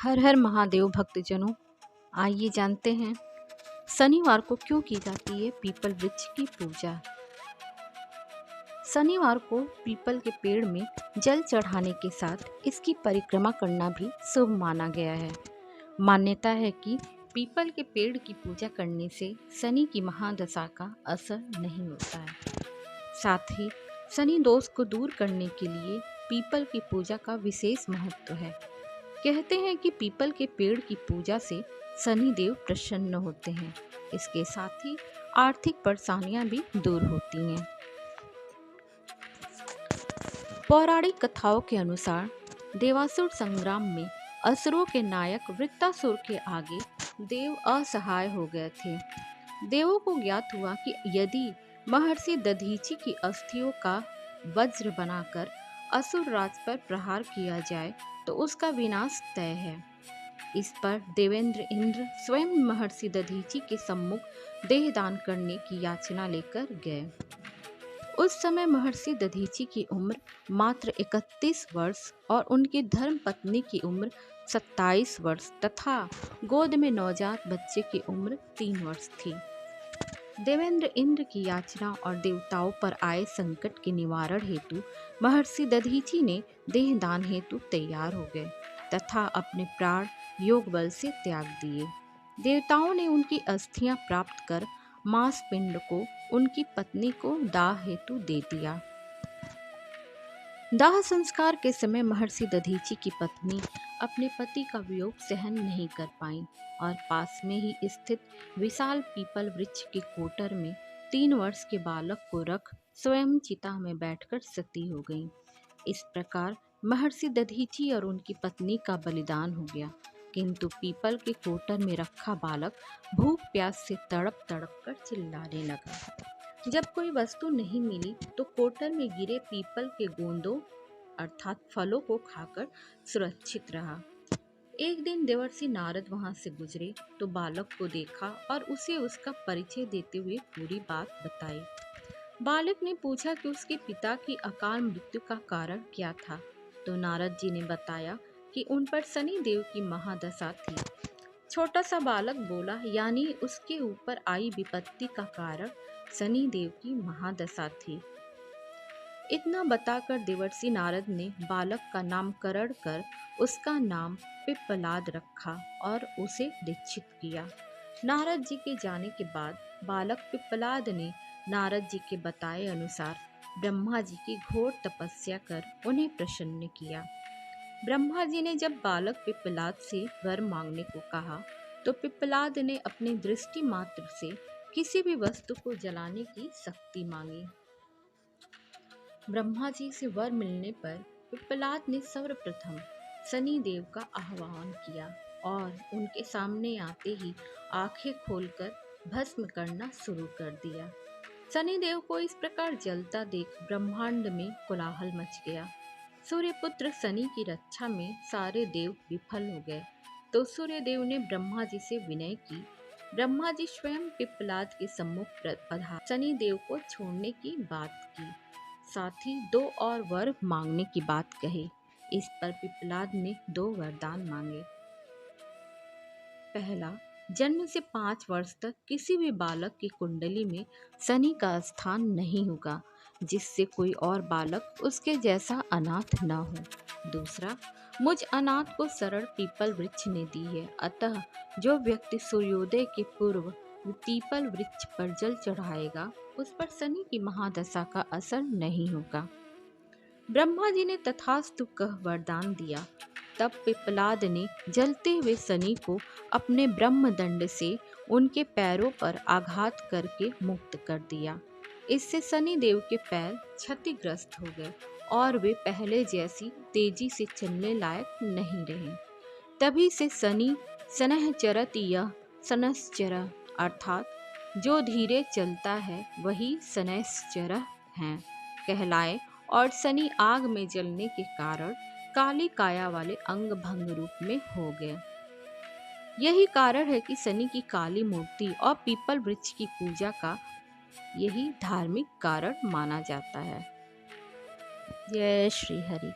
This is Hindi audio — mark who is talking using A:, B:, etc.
A: हर हर महादेव भक्तजनों, आइए जानते हैं शनिवार को क्यों की जाती है पीपल वृक्ष की पूजा। शनिवार को पीपल के पेड़ में जल चढ़ाने के साथ इसकी परिक्रमा करना भी शुभ माना गया है। मान्यता है कि पीपल के पेड़ की पूजा करने से शनि की महादशा का असर नहीं होता है। साथ ही शनि दोष को दूर करने के लिए पीपल की पूजा का विशेष महत्व है। कहते हैं कि पीपल के पेड़ की पूजा से शनि देव प्रसन्न होते हैं। इसके साथ ही आर्थिक परेशानियां भी दूर होती हैं। पौराणिक कथाओं के अनुसार देवासुर संग्राम में असुरों के नायक वृत्तासुर के आगे देव असहाय हो गए थे। देवों को ज्ञात हुआ कि यदि महर्षि दधीचि की अस्थियों का वज्र बनाकर असुर राज पर प्रहार किया जाए तो उसका विनाश तय है। इस पर देवेंद्र इंद्र स्वयं महर्षि दधीचि के सम्मुख देहदान करने की याचना लेकर गए। उस समय महर्षि दधीचि की उम्र मात्र 31 वर्ष और उनकी धर्म पत्नी की उम्र 27 वर्ष तथा गोद में नवजात बच्चे की उम्र 3 वर्ष थी। देवेंद्र इंद्र की याचना और देवताओं पर आए संकट के निवारण हेतु महर्षि दधीचि ने देहदान हेतु तैयार हो गए तथा अपने प्राण योग बल से त्याग दिए। देवताओं ने उनकी अस्थियां प्राप्त कर मांस पिंड को उनकी पत्नी को दाह हेतु दे दिया। दाह संस्कार के समय महर्षि दधीचि की पत्नी अपने पति का वियोग सहन नहीं कर पाई और पास में ही स्थित विशाल पीपल वृक्ष के कोटर में 3 वर्ष के बालक को रख स्वयं चिता में बैठकर सती हो गईं। इस प्रकार महर्षि दधीचि और उनकी पत्नी का बलिदान हो गया, किंतु पीपल के कोटर में रखा बालक भूख प्यास से तड़प तड़प कर चिल्लाने लगा। जब कोई वस्तु नहीं मिली तो कोटर में गिरे पीपल के गोंदों अर्थात फलों को खाकर सुरक्षित रहा। एक दिन देवर्षि नारद वहां से गुजरे तो बालक को देखा और उसे उसका परिचय देते हुए पूरी बात बताई। बालक ने पूछा कि उसके पिता की अकाल मृत्यु का कारण क्या था, तो नारद जी ने बताया कि उन पर शनि देव की महादशा थी। छोटा सा बालक बोला, यानी उसके ऊपर आई विपत्ति का कारण शनि देव की महादशा थी। इतना बताकर देवर्षि नारद ने बालक का नामकरण कर उसका नाम पिप्पलाद रखा और उसे दीक्षित किया। नारद जी के जाने के बाद बालक पिप्पलाद ने नारद जी के बताए अनुसार ब्रह्मा जी की घोर तपस्या कर उन्हें प्रसन्न किया। ब्रह्मा जी ने जब बालक पिप्पलाद से वर मांगने को कहा तो पिप्पलाद ने अपनी दृष्टि मात्र से किसी भी वस्तु को जलाने की शक्ति मांगी। ब्रह्मा जी से वर मिलने पर पिप्पलाद ने सर्वप्रथम शनि देव का आह्वान किया और उनके सामने आते ही आंखें खोलकर भस्म करना शुरू कर दिया। शनि देव को इस प्रकार जलता देख ब्रह्मांड में कोलाहल मच गया। सूर्यपुत्र शनि की रक्षा में सारे देव विफल हो गए तो सूर्य देव ने ब्रह्मा जी से विनय की। ब्रह्मा जी स्वयं पिप्पलाद के सम्मुख पधार शनि देव को छोड़ने की बात की, साथ ही 2 और वर मांगने की बात कही। इस पर पिप्पलाद ने 2 वरदान मांगे। पहला, जन्म से 5 वर्ष तक किसी भी बालक की कुंडली में शनि का स्थान नहीं होगा जिससे कोई और बालक उसके जैसा अनाथ न हो। दूसरा, मुझ अनाथ को शरण पीपल वृक्ष ने दी है, अतः जो व्यक्ति सूर्योदय के पूर्व पीपल वृक्ष पर जल चढ़ाएगा उस पर शनि की महादशा का असर नहीं होगा। ब्रह्मा जी ने तथास्तु कह वरदान दिया। तब पिप्पलाद ने जलते हुए शनि को अपने ब्रह्मदंड से उनके पैरों पर आघात करके मुक्त कर दिया। इससे शनि देव के पैर क्षतिग्रस्त हो गए और वे पहले जैसी तेजी से चलने लायक नहीं रहे। तभी से शनि शनैश्चरति यः शनैश्चरः अर्थात जो धीरे चलता है वही शनैश्चरः है कहलाए और शनि आग में जलने के कारण काली काया वाले अंग भंग रूप में हो गए। यही कारण है कि शनि की काली मूर्ति और पीपल वृक्ष की पूजा का यही धार्मिक कारण माना जाता है। जय श्री हरि।